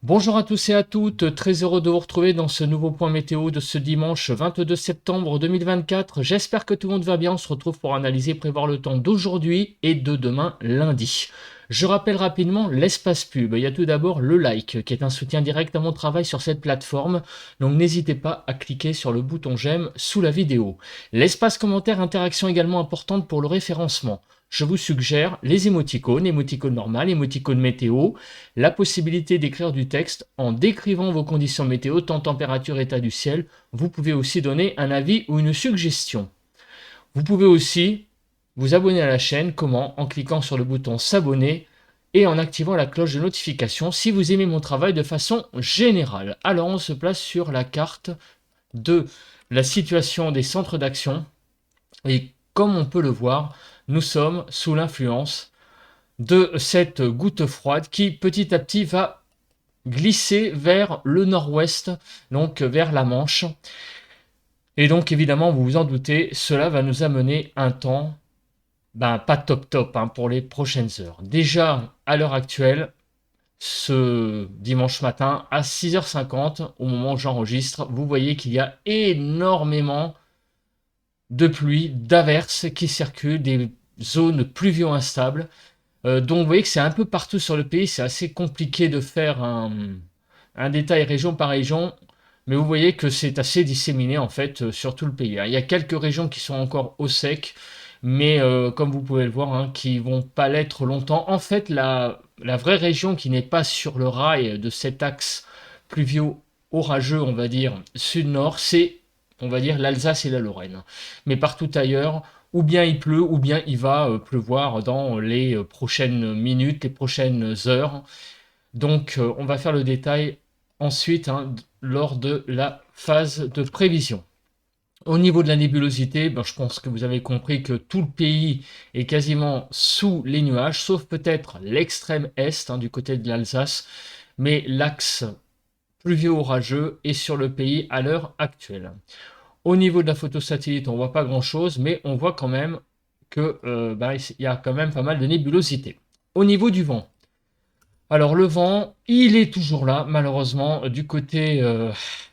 Bonjour à tous et à toutes, très heureux de vous retrouver dans ce nouveau point météo de ce dimanche 22 septembre 2024. J'espère que tout le monde va bien, on se retrouve pour analyser et prévoir le temps d'aujourd'hui et de demain lundi. Je rappelle rapidement l'espace pub. Il y a tout d'abord le like qui est un soutien direct à mon travail sur cette plateforme, donc n'hésitez pas à cliquer sur le bouton j'aime sous la vidéo. L'espace commentaire, interaction également importante pour le référencement. Je vous suggère les émoticônes normales, émoticônes météo, la possibilité d'écrire du texte en décrivant vos conditions météo, temps, température, état du ciel. Vous pouvez aussi donner un avis ou une suggestion. Vous pouvez aussi vous abonner à la chaîne. Comment? En cliquant sur le bouton s'abonner et en activant la cloche de notification si vous aimez mon travail de façon générale. Alors on se place sur la carte de la situation des centres d'action et comme on peut le voir, nous sommes sous l'influence de cette goutte froide qui petit à petit va glisser vers le nord-ouest, donc vers la Manche. Et donc évidemment, vous vous en doutez, cela va nous amener un temps pas top pour les prochaines heures. Déjà, à l'heure actuelle, ce dimanche matin, à 6h50, au moment où j'enregistre, vous voyez qu'il y a énormément de pluie, d'averses qui circulent, des zones pluvio instables. Donc vous voyez que c'est un peu partout sur le pays, c'est assez compliqué de faire un détail région par région, mais vous voyez que c'est assez disséminé en fait sur tout le pays. Il y a quelques régions qui sont encore au sec, mais comme vous pouvez le voir, qui vont pas l'être longtemps. En fait, la vraie région qui n'est pas sur le rail de cet axe pluvio-orageux, on va dire, sud-nord, c'est, on va dire, l'Alsace et la Lorraine. Mais partout ailleurs, ou bien il pleut, ou bien il va pleuvoir dans les prochaines minutes, les prochaines heures. Donc on va faire le détail ensuite lors de la phase de prévision. Au niveau de la nébulosité, je pense que vous avez compris que tout le pays est quasiment sous les nuages, sauf peut-être l'extrême est du côté de l'Alsace, mais l'axe pluvio-orageux est sur le pays à l'heure actuelle. Au niveau de la photo satellite, on voit pas grand-chose, mais on voit quand même que il y a quand même pas mal de nébulosité. Au niveau du vent, alors le vent, il est toujours là, malheureusement, du côté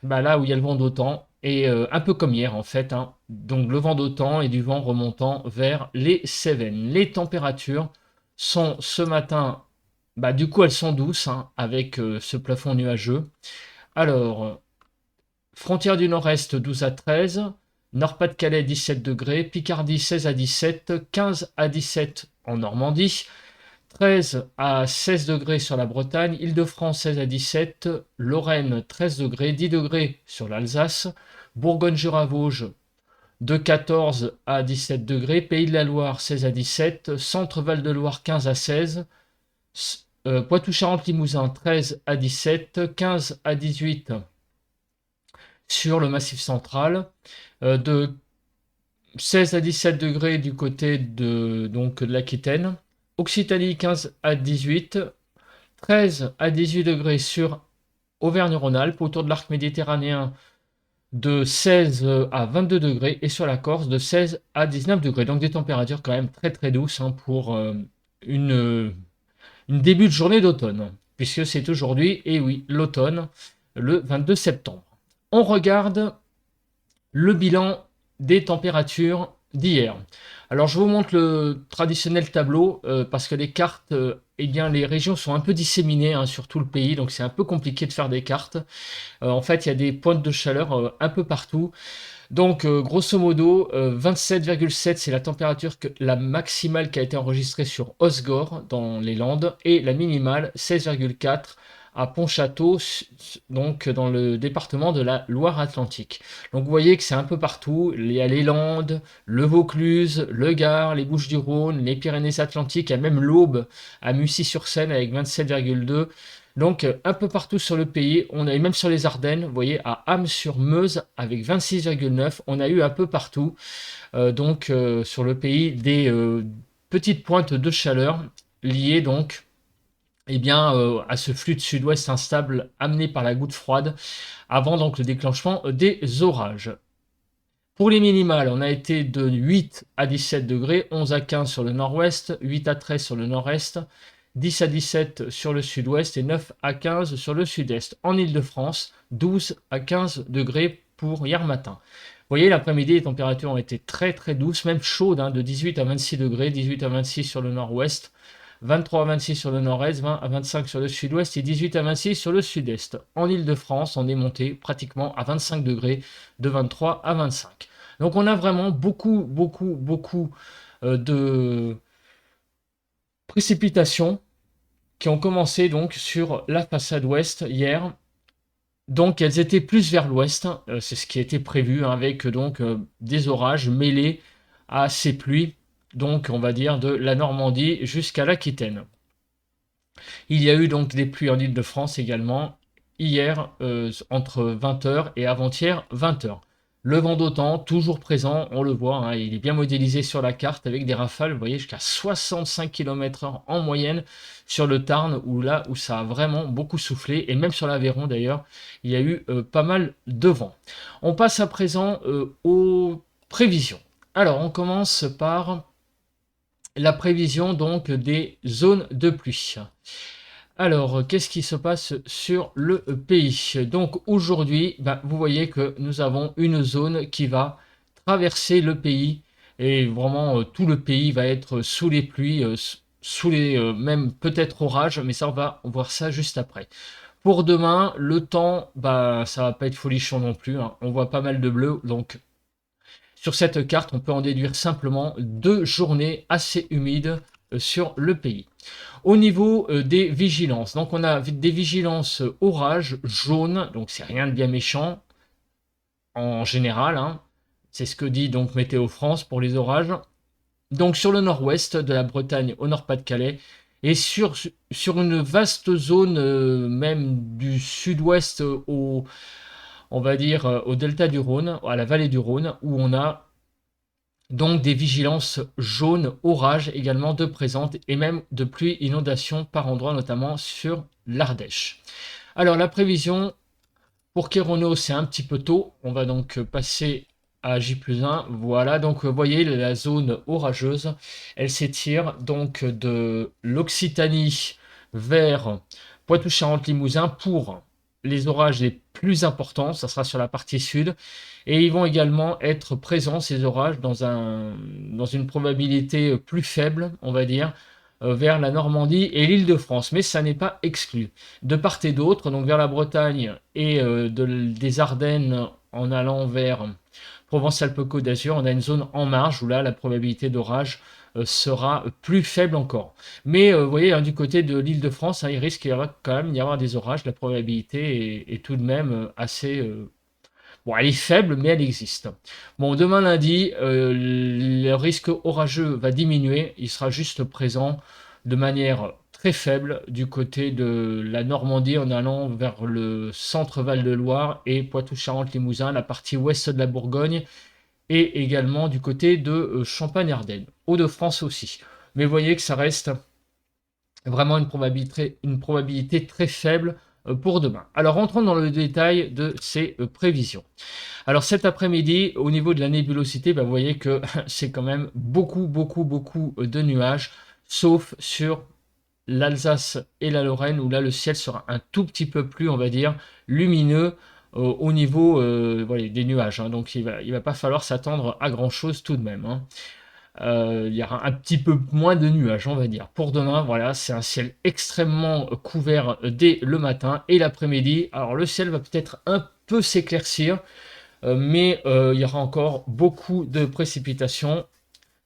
là où il y a le vent d'OTAN, et un peu comme hier en fait. Donc le vent d'OTAN et du vent remontant vers les Cévennes. Les températures sont ce matin, du coup elles sont douces avec ce plafond nuageux. Alors, frontière du Nord-Est 12 à 13, Nord-Pas-de-Calais 17 degrés, Picardie 16 à 17, 15 à 17 en Normandie, 13 à 16 degrés sur la Bretagne, Île-de-France 16 à 17, Lorraine 13 degrés, 10 degrés sur l'Alsace, Bourgogne-Jura-Vosges de 14 à 17 degrés, Pays de la Loire 16 à 17, Centre-Val de Loire 15 à 16, Poitou-Charentes-Limousin 13 à 17, 15 à 18 sur le Massif central, de 16 à 17 degrés du côté de l'Aquitaine, Occitanie 15 à 18, 13 à 18 degrés sur Auvergne-Rhône-Alpes, autour de l'arc méditerranéen de 16 à 22 degrés et sur la Corse de 16 à 19 degrés. Donc des températures quand même très très douces pour une début de journée d'automne, puisque c'est aujourd'hui, et oui, l'automne, le 22 septembre. On regarde le bilan des températures d'hier. Alors je vous montre le traditionnel tableau parce que les cartes, les régions sont un peu disséminées sur tout le pays, donc c'est un peu compliqué de faire des cartes. En fait, il y a des pointes de chaleur un peu partout. Donc grosso modo, 27,7 c'est la température la maximale qui a été enregistrée sur Osgore dans les Landes et la minimale 16,4 à Pontchâteau, donc dans le département de la Loire-Atlantique. Donc vous voyez que c'est un peu partout. Il y a les Landes, le Vaucluse, le Gard, les Bouches-du-Rhône, les Pyrénées-Atlantiques, il y a même l'Aube à Mussy-sur-Seine avec 27,2. Donc un peu partout sur le pays, on a eu même sur les Ardennes, vous voyez, à Ham-sur-Meuse avec 26,9, on a eu un peu partout, sur le pays des petites pointes de chaleur liées donc à ce flux de sud-ouest instable amené par la goutte froide avant donc le déclenchement des orages. Pour les minimales, on a été de 8 à 17 degrés, 11 à 15 sur le nord-ouest, 8 à 13 sur le nord-est, 10 à 17 sur le sud-ouest et 9 à 15 sur le sud-est. En Île-de-France, 12 à 15 degrés pour hier matin. Vous voyez, l'après-midi, les températures ont été très très douces, même chaudes, hein, de 18 à 26 degrés, 18 à 26 sur le nord-ouest, 23 à 26 sur le nord-est, 20 à 25 sur le sud-ouest et 18 à 26 sur le sud-est. En Île-de-France, on est monté pratiquement à 25 degrés, de 23 à 25. Donc on a vraiment beaucoup de précipitations qui ont commencé donc sur la façade ouest hier. Donc elles étaient plus vers l'ouest, c'est ce qui était prévu, hein, avec donc des orages mêlés à ces pluies, donc on va dire de la Normandie jusqu'à l'Aquitaine. Il y a eu donc des pluies en Île-de-France également, hier entre 20h et avant-hier 20h. Le vent d'autant, toujours présent, on le voit, hein, il est bien modélisé sur la carte avec des rafales, vous voyez, jusqu'à 65 km/h en moyenne sur le Tarn, où ça a vraiment beaucoup soufflé, et même sur l'Aveyron d'ailleurs, il y a eu pas mal de vent. On passe à présent aux prévisions. Alors, on commence par la prévision donc des zones de pluie. Alors, qu'est-ce qui se passe sur le pays? Donc aujourd'hui, vous voyez que nous avons une zone qui va traverser le pays et vraiment tout le pays va être sous les pluies, sous les même peut-être orages, mais ça on va voir ça juste après. Pour demain, le temps, ça va pas être folichon non plus, hein. On voit pas mal de bleu, donc sur cette carte, on peut en déduire simplement 2 journées assez humides sur le pays. Au niveau des vigilances, donc on a des vigilances orage jaune, donc c'est rien de bien méchant en général, hein. C'est ce que dit donc Météo France pour les orages. Donc sur le nord-ouest de la Bretagne au Nord-Pas-de-Calais et sur une vaste zone même du sud-ouest on va dire au delta du Rhône, à la vallée du Rhône, où on a donc des vigilances jaunes, orages également de présentes et même de pluie, inondations par endroits, notamment sur l'Ardèche. Alors la prévision pour Kérono, c'est un petit peu tôt. On va donc passer à J+1. Voilà, donc vous voyez la zone orageuse. Elle s'étire donc de l'Occitanie vers Poitou-Charentes-Limousin pour les orages les plus importants. Ça sera sur la partie sud. Et ils vont également être présents, ces orages, dans une probabilité plus faible, on va dire, vers la Normandie et l'Île-de-France. Mais ça n'est pas exclu. De part et d'autre, donc vers la Bretagne et des Ardennes en allant vers Provence-Alpes-Côte d'Azur, on a une zone en marge où là, la probabilité d'orage sera plus faible encore. Mais vous voyez, hein, du côté de l'Île-de-France, hein, il risque quand même d'y avoir des orages. La probabilité est tout de même assez... Bon, elle est faible, mais elle existe. Bon, demain lundi, le risque orageux va diminuer. Il sera juste présent de manière très faible du côté de la Normandie en allant vers le centre Val-de-Loire et Poitou-Charentes-Limousin, la partie ouest de la Bourgogne et également du côté de Champagne-Ardenne, Hauts-de-France aussi. Mais vous voyez que ça reste vraiment une probabilité très faible pour demain. Alors rentrons dans le détail de ces prévisions. Alors cet après-midi, au niveau de la nébulosité, vous voyez que c'est quand même beaucoup de nuages, sauf sur l'Alsace et la Lorraine, où là le ciel sera un tout petit peu plus, on va dire, lumineux au niveau voilà, des nuages. Hein. Donc il va pas falloir s'attendre à grand-chose tout de même. Hein. Il y aura un petit peu moins de nuages, on va dire. Pour demain, voilà, c'est un ciel extrêmement couvert dès le matin et l'après-midi. Alors le ciel va peut-être un peu s'éclaircir, mais il y aura encore beaucoup de précipitations.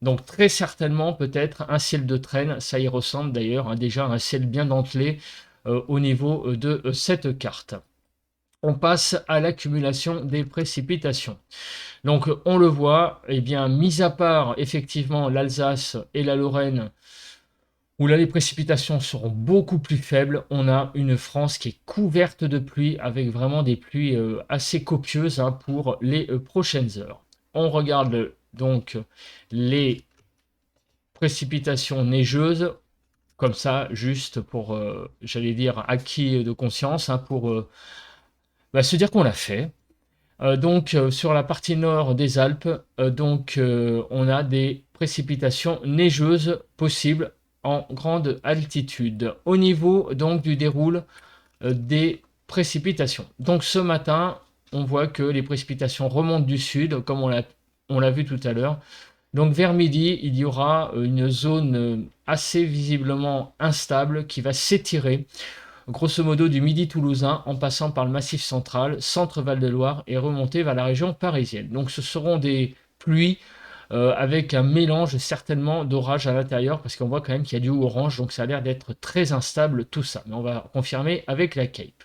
Donc très certainement peut-être un ciel de traîne, ça y ressemble d'ailleurs, hein, déjà un ciel bien dentelé au niveau de cette carte. On passe à l'accumulation des précipitations. Donc on le voit, eh bien, mis à part effectivement l'Alsace et la Lorraine, où là les précipitations seront beaucoup plus faibles, on a une France qui est couverte de pluie, avec vraiment des pluies assez copieuses, hein, pour les prochaines heures. On regarde donc les précipitations neigeuses, comme ça, juste pour, j'allais dire, acquis de conscience, hein, pour se dire qu'on l'a fait. Donc sur la partie nord des Alpes, on a des précipitations neigeuses possibles en grande altitude. Au niveau donc du déroule des précipitations. Donc ce matin, on voit que les précipitations remontent du sud, comme on l'a vu tout à l'heure. Donc vers midi, il y aura une zone assez visiblement instable qui va s'étirer, grosso modo du midi toulousain, en passant par le Massif central, centre Val-de-Loire et remonter vers la région parisienne. Donc ce seront des pluies avec un mélange certainement d'orage à l'intérieur, parce qu'on voit quand même qu'il y a du orange, donc ça a l'air d'être très instable tout ça. Mais on va confirmer avec la Cape.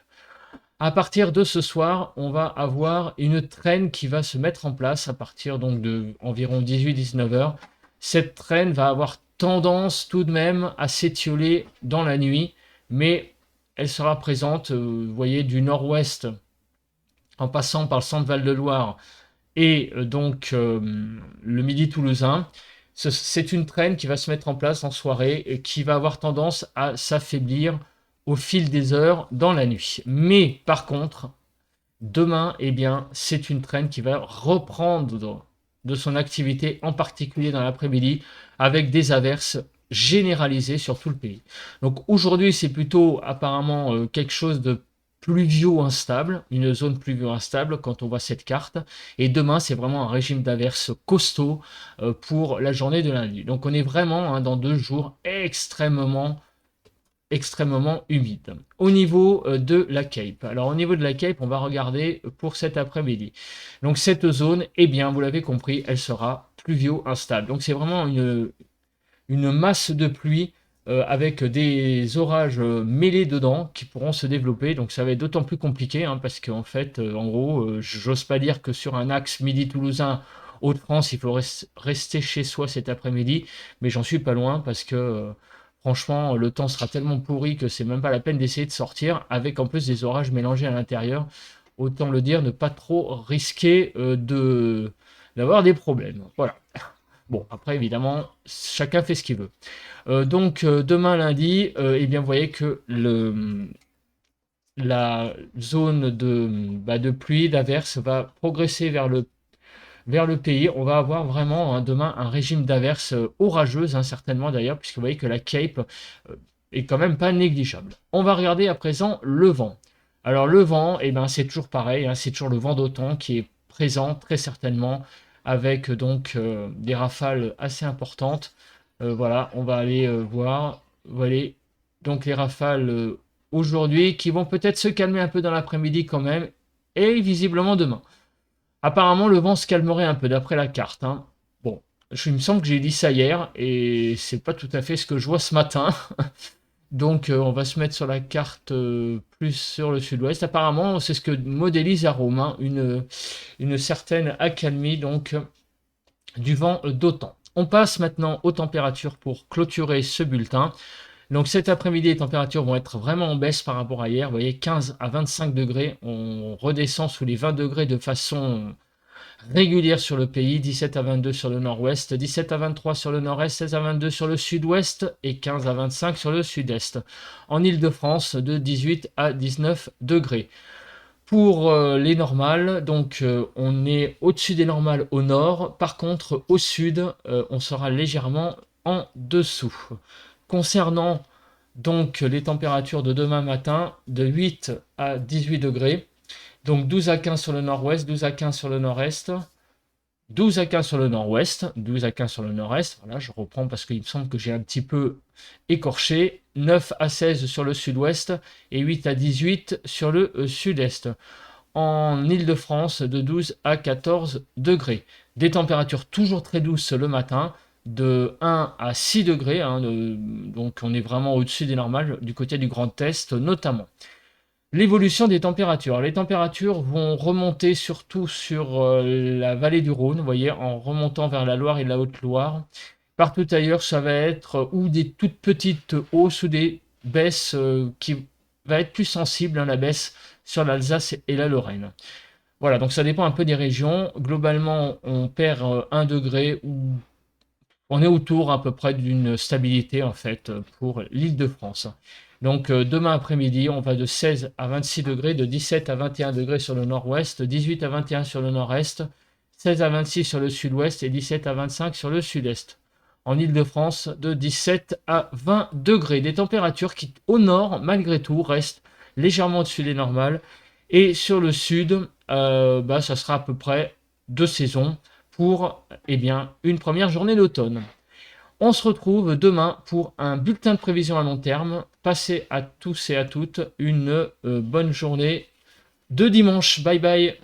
À partir de ce soir, on va avoir une traîne qui va se mettre en place à partir donc de environ 18-19 heures. Cette traîne va avoir tendance tout de même à s'étioler dans la nuit, mais elle sera présente, vous voyez, du nord-ouest en passant par le centre Val-de-Loire et donc le midi toulousain. C'est une traîne qui va se mettre en place en soirée et qui va avoir tendance à s'affaiblir au fil des heures dans la nuit. Mais par contre, demain, eh bien, c'est une traîne qui va reprendre de son activité, en particulier dans l'après-midi, avec des averses généralisées sur tout le pays. Donc aujourd'hui, c'est plutôt apparemment quelque chose de pluvio instable, une zone pluvio instable quand on voit cette carte. Et demain, c'est vraiment un régime d'averses costaud pour la journée de lundi. Donc on est vraiment dans 2 jours extrêmement humide. Au niveau de la Cape. Alors au niveau de la Cape, on va regarder pour cet après-midi. Donc cette zone, eh bien, vous l'avez compris, elle sera pluvio instable. Donc c'est vraiment une masse de pluie avec des orages mêlés dedans qui pourront se développer. Donc ça va être d'autant plus compliqué parce qu'en fait, en gros, j'ose pas dire que sur un axe midi-toulousain, Hauts-de-France, il faut rester chez soi cet après-midi, mais j'en suis pas loin parce que franchement, le temps sera tellement pourri que c'est même pas la peine d'essayer de sortir, avec en plus des orages mélangés à l'intérieur. Autant le dire, ne pas trop risquer d'avoir des problèmes. Voilà. Bon, après, évidemment, chacun fait ce qu'il veut. Donc, demain lundi, eh bien, vous voyez que la zone de pluie, d'averse, va progresser vers le pays. On va avoir vraiment demain un régime d'averses orageuses, certainement d'ailleurs, puisque vous voyez que la Cape est quand même pas négligeable. On va regarder à présent le vent. Alors le vent, eh ben, c'est toujours pareil, c'est toujours le vent d'OTAN qui est présent très certainement, avec donc des rafales assez importantes. Voilà, on va aller voir. Voilà, donc les rafales aujourd'hui qui vont peut-être se calmer un peu dans l'après-midi quand même, et visiblement demain. Apparemment, le vent se calmerait un peu d'après la carte. Bon, il me semble que j'ai dit ça hier et c'est pas tout à fait ce que je vois ce matin. Donc, on va se mettre sur la carte plus sur le sud-ouest. Apparemment, c'est ce que modélise Arome, une certaine accalmie donc du vent d'OTAN. On passe maintenant aux températures pour clôturer ce bulletin. Donc cet après-midi, les températures vont être vraiment en baisse par rapport à hier. Vous voyez, 15 à 25 degrés. On redescend sous les 20 degrés de façon régulière sur le pays. 17 à 22 sur le nord-ouest, 17 à 23 sur le nord-est, 16 à 22 sur le sud-ouest et 15 à 25 sur le sud-est. En Île-de-France, de 18 à 19 degrés. Pour les normales, donc on est au-dessus des normales au nord. Par contre, au sud, on sera légèrement en dessous. Concernant donc les températures de demain matin, de 8 à 18 degrés. Donc 12 à 15 sur le nord-ouest, 12 à 15 sur le nord-est, 12 à 15 sur le nord-ouest, 12 à 15 sur le nord-est. Voilà, je reprends parce qu'il me semble que j'ai un petit peu écorché. 9 à 16 sur le sud-ouest et 8 à 18 sur le sud-est. En Île-de-France, de 12 à 14 degrés. Des températures toujours très douces le matin, de 1 à 6 degrés, donc on est vraiment au-dessus des normales du côté du Grand Est notamment. L'évolution des températures. Les températures vont remonter surtout sur la vallée du Rhône, vous voyez, en remontant vers la Loire et la Haute-Loire. Partout ailleurs, ça va être ou des toutes petites hausses ou des baisses qui va être plus sensible, la baisse sur l'Alsace et la Lorraine. Voilà, donc ça dépend un peu des régions. Globalement, on perd 1 degré ou on est autour à peu près d'une stabilité en fait pour l'Île-de-France. Donc demain après-midi, on va de 16 à 26 degrés, de 17 à 21 degrés sur le nord-ouest, 18 à 21 sur le nord-est, 16 à 26 sur le sud-ouest et 17 à 25 sur le sud-est. En Île-de-France, de 17 à 20 degrés. Des températures qui, au nord, malgré tout, restent légèrement au-dessus des normales. Et sur le sud, ça sera à peu près de saison pour une première journée d'automne. On se retrouve demain pour un bulletin de prévision à long terme. Passez à tous et à toutes une bonne journée de dimanche. Bye bye.